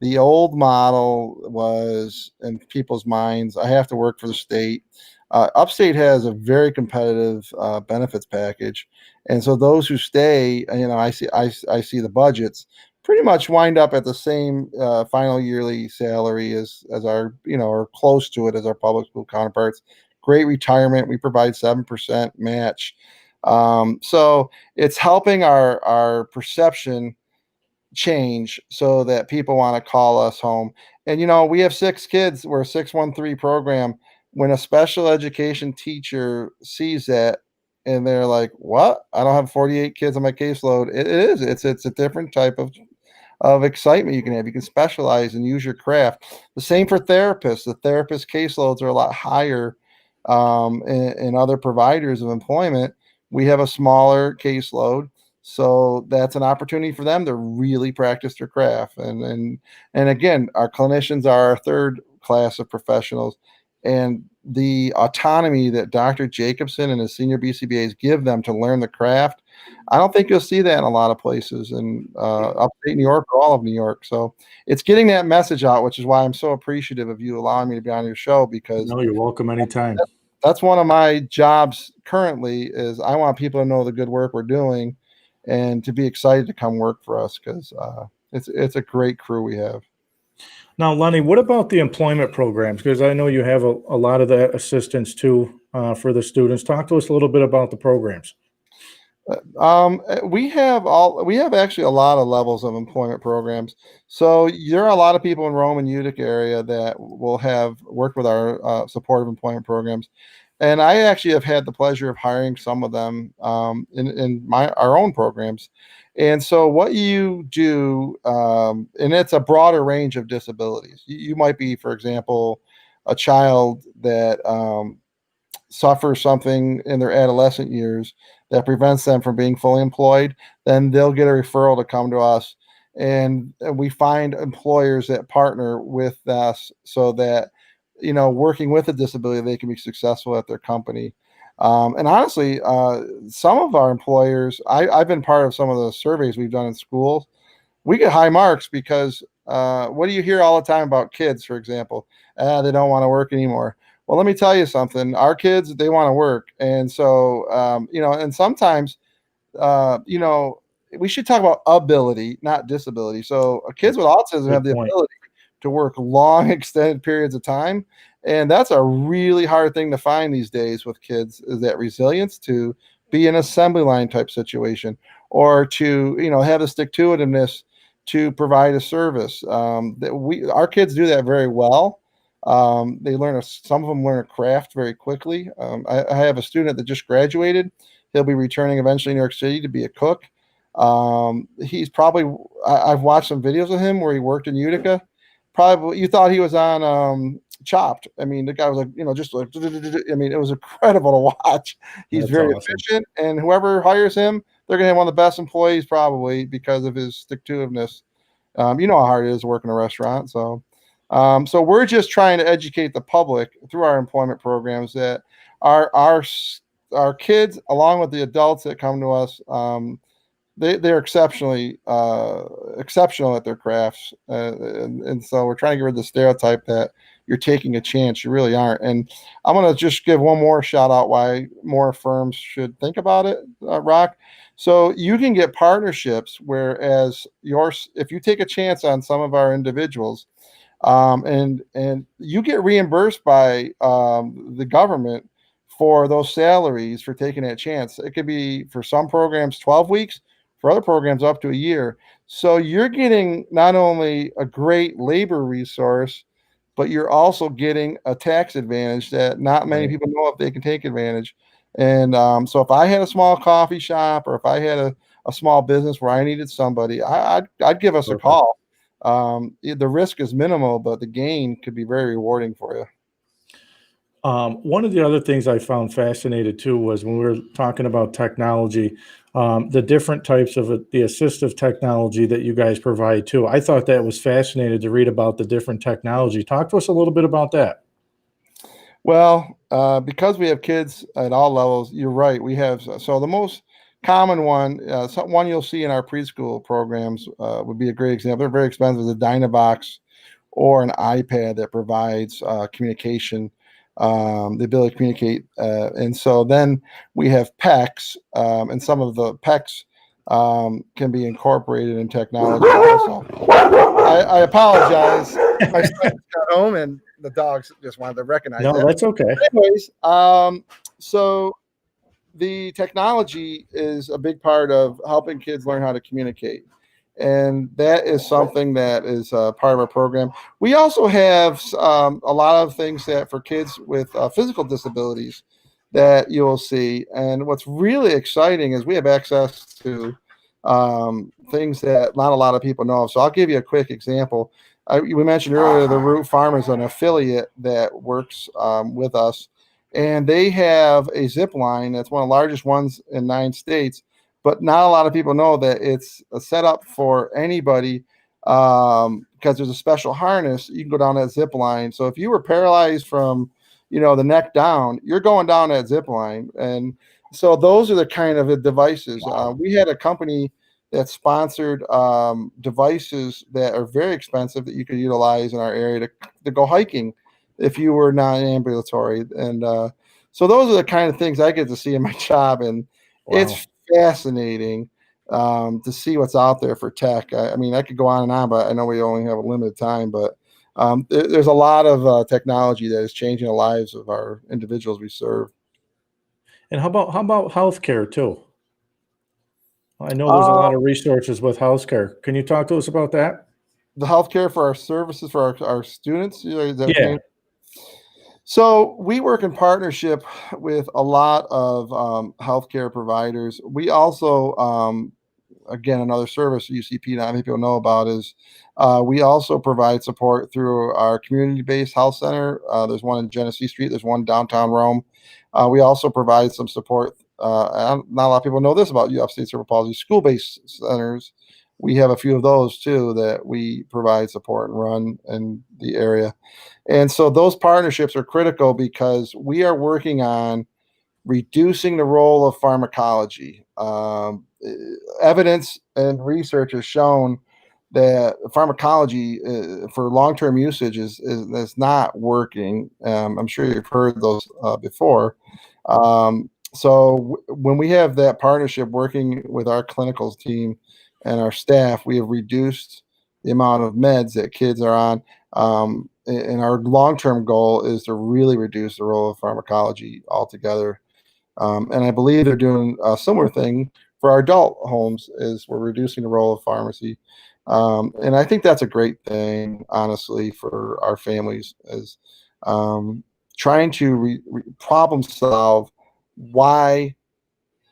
Speaker 2: the old model was in people's minds, I have to work for the state. Upstate has a very competitive benefits package, and so those who stay, I see the budgets pretty much wind up at the same final yearly salary as our, or close to it as our public school counterparts. Great retirement. We provide 7% match. So it's helping our perception change so that people want to call us home. And we have 6 kids. We're a 613 program. When a special education teacher sees that and they're like, "What? I don't have 48 kids on my caseload." It is. It's a different type of excitement you can have. You can specialize and use your craft. The same for therapists. The therapist caseloads are a lot higher in other providers of employment. We have a smaller caseload, so that's an opportunity for them to really practice their craft. And again, our clinicians are our third class of professionals, and the autonomy that Dr. Jacobson and his senior BCBAs give them to learn the craft, I don't think you'll see that in a lot of places in upstate New York or all of New York. So it's getting that message out, which is why I'm so appreciative of you allowing me to be on your show, because
Speaker 1: No, you're welcome anytime.
Speaker 2: that's one of my jobs currently. Is I want people to know the good work we're doing and to be excited to come work for us, because it's a great crew we have.
Speaker 1: Now, Lenny, what about the employment programs? Because I know you have a lot of that assistance too for the students. Talk to us a little bit about the programs.
Speaker 2: We have actually a lot of levels of employment programs. So there are a lot of people in Rome and Utica area that will have worked with our supportive employment programs, and I actually have had the pleasure of hiring some of them in our own programs. And so what you do, and it's a broader range of disabilities. You might be, for example, a child that suffer something in their adolescent years that prevents them from being fully employed, then they'll get a referral to come to us. And we find employers that partner with us so that, working with a disability, they can be successful at their company. And honestly, some of our employers, I've been part of some of the surveys we've done in schools. We get high marks because what do you hear all the time about kids, for example? They don't want to work anymore. Well, let me tell you something. Our kids, they want to work. And so, and sometimes, uh, you know, we should talk about ability, not disability. So kids with autism have
Speaker 1: Good
Speaker 2: the
Speaker 1: point.
Speaker 2: ability to work long, extended periods of time. And that's a really hard thing to find these days with kids, is that resilience to be an assembly line type situation, or to, have the stick to itiveness to provide a service. Our kids do that very well. Some of them learn a craft very quickly. I have a student that just graduated. He'll be returning eventually in New York City to be a cook. He's probably, I've watched some videos of him where he worked in Utica. Probably you thought he was on Chopped. I mean, the guy was like, just like, I mean, it was incredible to watch. He's
Speaker 1: That's
Speaker 2: very
Speaker 1: awesome.
Speaker 2: efficient, and whoever hires him, they're gonna have one of the best employees probably because of his stick to itiveness. You know how hard it is to work in a restaurant. So we're just trying to educate the public through our employment programs that our kids, along with the adults that come to us, they're exceptionally exceptional at their crafts, and so we're trying to get rid of the stereotype that you're taking a chance. You really aren't. And I'm going to just give one more shout out why more firms should think about it, Rock. So you can get partnerships, whereas if you take a chance on some of our individuals, and you get reimbursed by the government for those salaries for taking that chance. It could be, for some programs, 12 weeks, for other programs up to a year. So you're getting not only a great labor resource, but you're also getting a tax advantage that not many
Speaker 1: Right.
Speaker 2: people know if they can take advantage. And so if I had a small coffee shop, or if I had a small business where I needed somebody, I'd give us a
Speaker 1: Perfect.
Speaker 2: call. The risk is minimal, but the gain could be very rewarding for you.
Speaker 1: One of the other things I found fascinating too was when we were talking about technology, the different types of the assistive technology that you guys provide too. I thought that was fascinating to read about the different technology. Talk to us a little bit about that.
Speaker 2: Well, because we have kids at all levels, you're right. We have so the most common one, one you'll see in our preschool programs would be a great example. They're very expensive. The Dynavox or an iPad that provides communication, the ability to communicate. And so then we have PECs, and some of the PECs can be incorporated in technology also. I apologize. My son got home and the dogs just wanted to recognize
Speaker 1: No,
Speaker 2: that.
Speaker 1: that's okay.
Speaker 2: Anyways, so the technology is a big part of helping kids learn how to communicate. And that is something that is part of our program. We also have a lot of things that for kids with physical disabilities that you'll see. And what's really exciting is we have access to things that not a lot of people know of. So I'll give you a quick example. We mentioned earlier the Root Farm is an affiliate that works with us, and they have a zip line that's one of the largest ones in 9 states. But not a lot of people know that it's set up for anybody because there's a special harness. You can go down that zip line. So if you were paralyzed from, the neck down, you're going down that zip line. And so those are the kind of devices. We had a company that sponsored devices that are very expensive that you could utilize in our area to go hiking if you were non-ambulatory. And so those are the kind of things I get to see in my job. And
Speaker 1: Wow.
Speaker 2: it's fascinating to see what's out there for tech. I mean, I could go on and on, but I know we only have a limited time. But there's a lot of technology that is changing the lives of our individuals we serve.
Speaker 1: And how about healthcare too? I know there's a
Speaker 2: Uh,
Speaker 1: lot of resources with healthcare. Can you talk to us about that?
Speaker 2: the healthcare for our services for our students. Is that what you
Speaker 1: Yeah.
Speaker 2: mean? So we work in partnership with a lot of healthcare providers. We also, again, another service UCP not many people know about is we also provide support through our community-based health center. There's one in Genesee Street. There's one downtown Rome. We also provide some support. And not a lot of people know this about upstate cerebral palsy school-based centers. We have a few of those too that we provide support and run in the area. And so those partnerships are critical because we are working on reducing the role of pharmacology. Evidence and research has shown that pharmacology for long-term usage is not working. I'm sure you've heard those before. When we have that partnership working with our clinical team and our staff, we have reduced the amount of meds that kids are on. And our long-term goal is to really reduce the role of pharmacology altogether. And I believe they're doing a similar thing for our adult homes is we're reducing the role of pharmacy. And I think that's a great thing, honestly, for our families is trying to problem solve why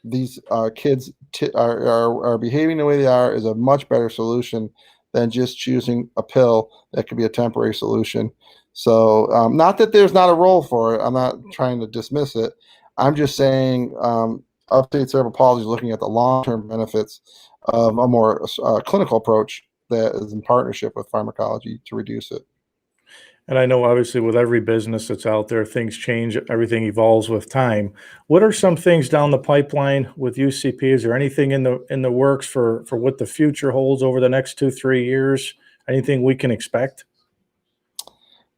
Speaker 2: these kids are behaving the way they are is a much better solution than just choosing a pill that could be a temporary solution. So, not that there's not a role for it. I'm not trying to dismiss it. I'm just saying upstate cerebral palsy is looking at the long-term benefits of a more clinical approach that is in partnership with pharmacology to reduce it.
Speaker 1: And I know obviously with every business that's out there, things change, everything evolves with time. What are some things down the pipeline with UCP? Is there anything in the works for what the future holds over the next 2, 3 years? Anything we can expect?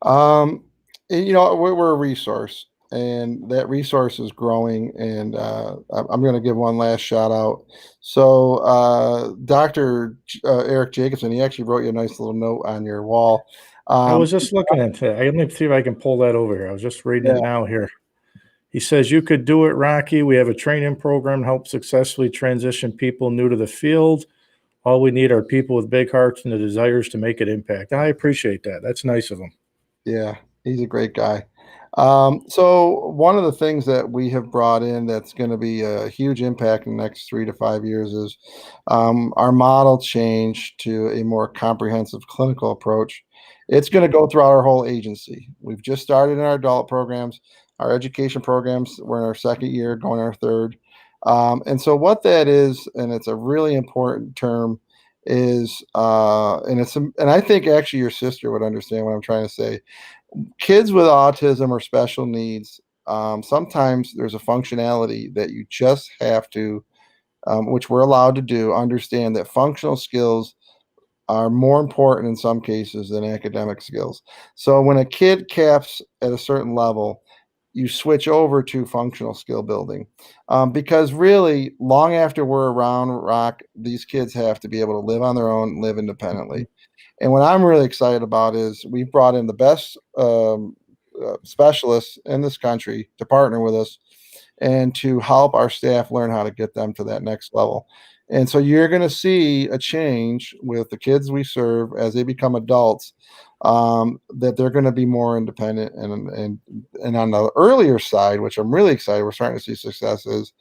Speaker 2: Um, we're a resource, and that resource is growing. And I'm going to give one last shout out. So, Dr. Eric Jacobson, he actually wrote you a nice little note on your wall.
Speaker 1: I
Speaker 2: Um,
Speaker 1: was just looking at that. Let me see if I can pull that over here. I was just reading
Speaker 2: yeah,
Speaker 1: it now here. He says, "You could do it, Rocky. We have a training program to help successfully transition people new to the field. All we need are people with big hearts and the desires to make an impact." I appreciate that. That's nice of him.
Speaker 2: yeah, he's a great guy. So one of the things that we have brought in that's going to be a huge impact in the next 3 to 5 years is our model change to a more comprehensive clinical approach. It's going to go throughout our whole agency. We've just started in our adult programs, our education programs. We're in our second year, going our third. And so what that is, and it's a really important term, is and I think actually your sister would understand what I'm trying to say. Kids with autism or special needs, sometimes there's a functionality that you just have to, which we're allowed to do, understand that functional skills are more important in some cases than academic skills. So when a kid caps at a certain level, you switch over to functional skill building, because really, long after we're around rock, these kids have to be able to live on their own, live independently. And what I'm really excited about is we've brought in the best specialists in this country to partner with us and to help our staff learn how to get them to that next level. And so you're going to see a change with the kids we serve as they become adults, that they're going to be more independent. And on the earlier side, which I'm really excited, we're starting to see successes.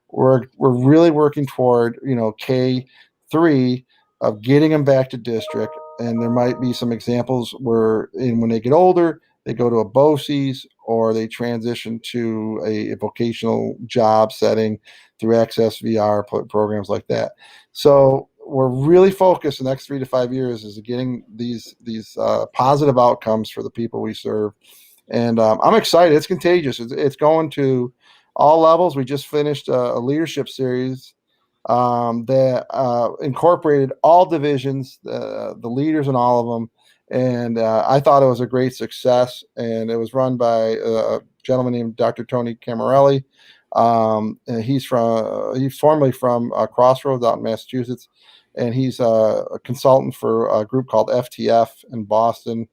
Speaker 2: We're really working toward, K3, of getting them back to district. And there might be some examples where when they get older, they go to a BOCES or they transition to a vocational job setting through Access VR programs like that. So we're really focused the next 3 to 5 years is getting these positive outcomes for the people we serve. And I'm excited. It's contagious. It's going to all levels. We just finished a leadership series that incorporated all divisions, the leaders in all of them. And I thought it was a great success. And it was run by a gentleman named Dr. Tony Camarelli. And he's formerly from Crossroads out in Massachusetts. And he's a consultant for a group called FTF in Boston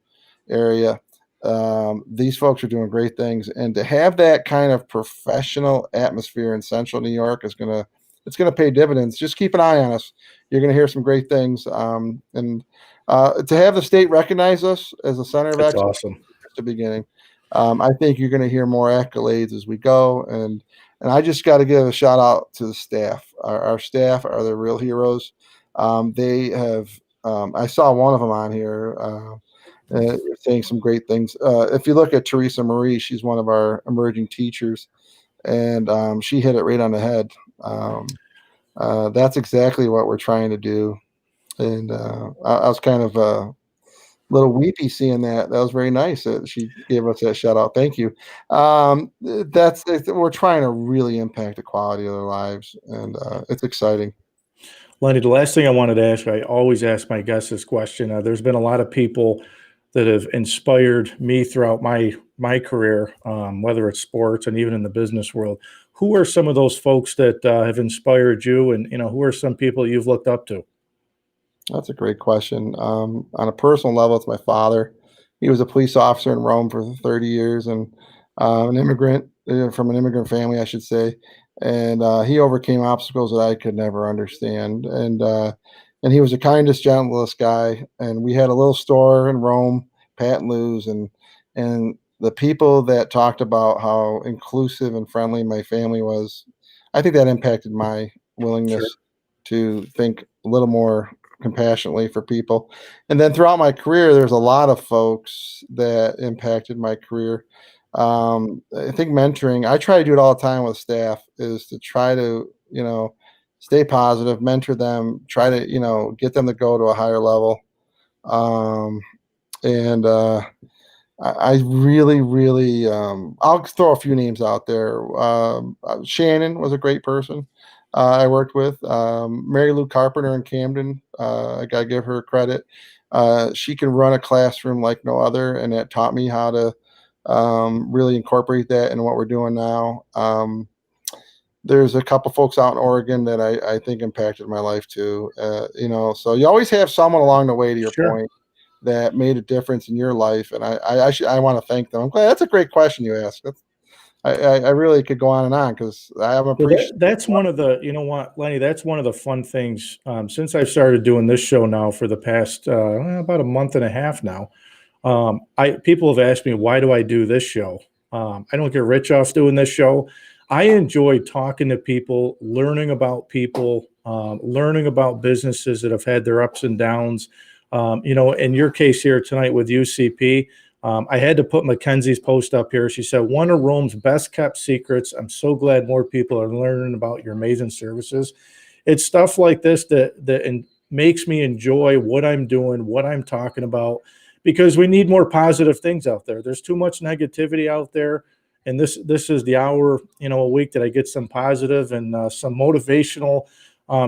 Speaker 2: area. These folks are doing great things, and to have that kind of professional atmosphere in Central New York it's gonna pay dividends. Just keep an eye on us. You're gonna hear some great things, and to have the state recognize us as a center of
Speaker 1: That's
Speaker 2: excellence
Speaker 1: awesome.
Speaker 2: at the beginning. I think you're gonna hear more accolades as we go, and I just got to give a shout out to the staff. Our staff are the real heroes. They have. I saw one of them on here. Saying some great things. If you look at Teresa Marie, she's one of our emerging teachers, and she hit it right on the head. That's exactly what we're trying to do. And I was kind of a little weepy seeing that. That was very nice that she gave us that shout out. Thank you. We're trying to really impact the quality of their lives, and it's exciting.
Speaker 1: Lenny, the last thing I wanted to ask, I always ask my guests this question. There's been a lot of people that have inspired me throughout my career, whether it's sports and even in the business world. Who are some of those folks that have inspired you, and who are some people you've looked up to?
Speaker 2: That's a great question. On a personal level, it's my father. He was a police officer in Rome for 30 years and an immigrant from an immigrant family, I should say. And he overcame obstacles that I could never understand. And he was the kindest, gentlest guy. And we had a little store in Rome, Pat and Lou's, and the people that talked about how inclusive and friendly my family was, I think that impacted my
Speaker 1: Sure.
Speaker 2: willingness to think a little more compassionately for people. And then throughout my career, there's a lot of folks that impacted my career. I think mentoring, I try to do it all the time with staff, is to try to, stay positive, mentor them, try to, get them to go to a higher level. Um, and I really, really, I'll throw a few names out there. Shannon was a great person I worked with. Mary Lou Carpenter in Camden, I got to give her credit. She can run a classroom like no other, and it taught me how to really incorporate that in what we're doing now. There's a couple folks out in Oregon that I think impacted my life too. So you always have someone along the way, to your
Speaker 1: Sure.
Speaker 2: point, that made a difference in your life, and I want to thank them. I'm glad. That's a great question you asked. I really could go on and on because I have
Speaker 1: Well,
Speaker 2: appreciated.
Speaker 1: that's one of the, you know what, Lenny, that's one of the fun things. Since I've started doing this show now for the past about a month and a half now, I people have asked me, why do I do this show? I don't get rich off doing this show. I enjoy talking to people, learning about businesses that have had their ups and downs. In your case here tonight with UCP, I had to put Mackenzie's post up here. She said, "One of Rome's best kept secrets. I'm so glad more people are learning about your amazing services." It's stuff like this that makes me enjoy what I'm doing, what I'm talking about, because we need more positive things out there. There's too much negativity out there, and this is the hour, a week that I get some positive and some motivational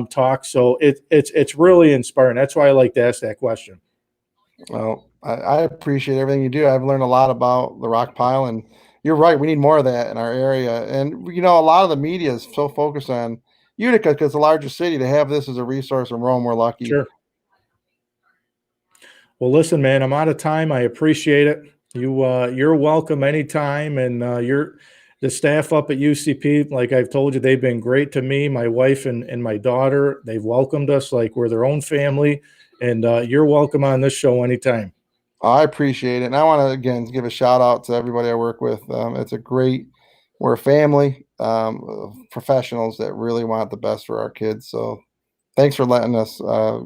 Speaker 1: talk. So it's really inspiring. That's why I like to ask that question.
Speaker 2: Well, I appreciate everything you do. I've learned a lot about the rock pile, and you're right. We need more of that in our area. And a lot of the media is so focused on Utica because it's a larger city. To have this as a resource in Rome, we're lucky.
Speaker 1: Sure. Well, listen, man, I'm out of time. I appreciate it. You're welcome anytime, and the staff up at UCP, like I've told you, they've been great to me, my wife, and my daughter. They've welcomed us like we're their own family, and you're welcome on this show anytime.
Speaker 2: I appreciate it, and I want to again give a shout out to everybody I work with. We're a family of professionals that really want the best for our kids. So, thanks for letting us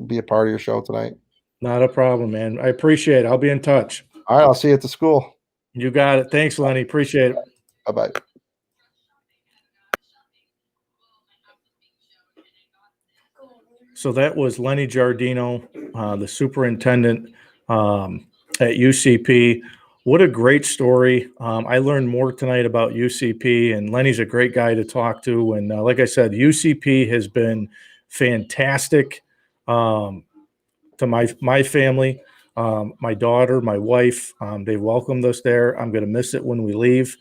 Speaker 2: be a part of your show tonight.
Speaker 1: Not a problem, man. I appreciate it. I'll be in touch.
Speaker 2: All right, I'll see you at the school.
Speaker 1: You got it. Thanks, Lenny. Appreciate it.
Speaker 2: Bye-bye.
Speaker 1: So that was Lenny Giardino, the superintendent at UCP. What a great story. I learned more tonight about UCP, and Lenny's a great guy to talk to. And like I said, UCP has been fantastic to my family, my daughter, my wife. They welcomed us there. I'm going to miss it when we leave.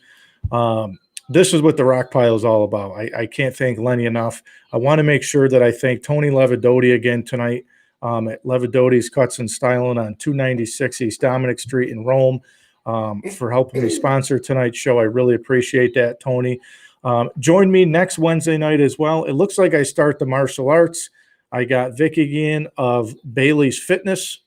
Speaker 1: This is what the rock pile is all about. I can't thank Lenny enough. I want to make sure that I thank Tony Levidotti again tonight at Levidotti's Cuts and Styling on 296 East Dominic Street in Rome for helping me sponsor tonight's show. I really appreciate that, Tony. Join me next Wednesday night as well. It looks like I start the martial arts. I got Vic again of Bailey's Fitness.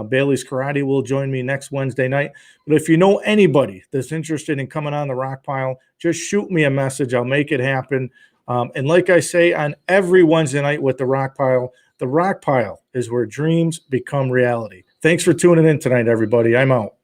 Speaker 1: Bailey's Karate will join me next Wednesday night. But if you know anybody that's interested in coming on the rock pile, just shoot me a message. I'll make it happen. And like I say on every Wednesday night with the rock pile is where dreams become reality. Thanks for tuning in tonight, everybody. I'm out.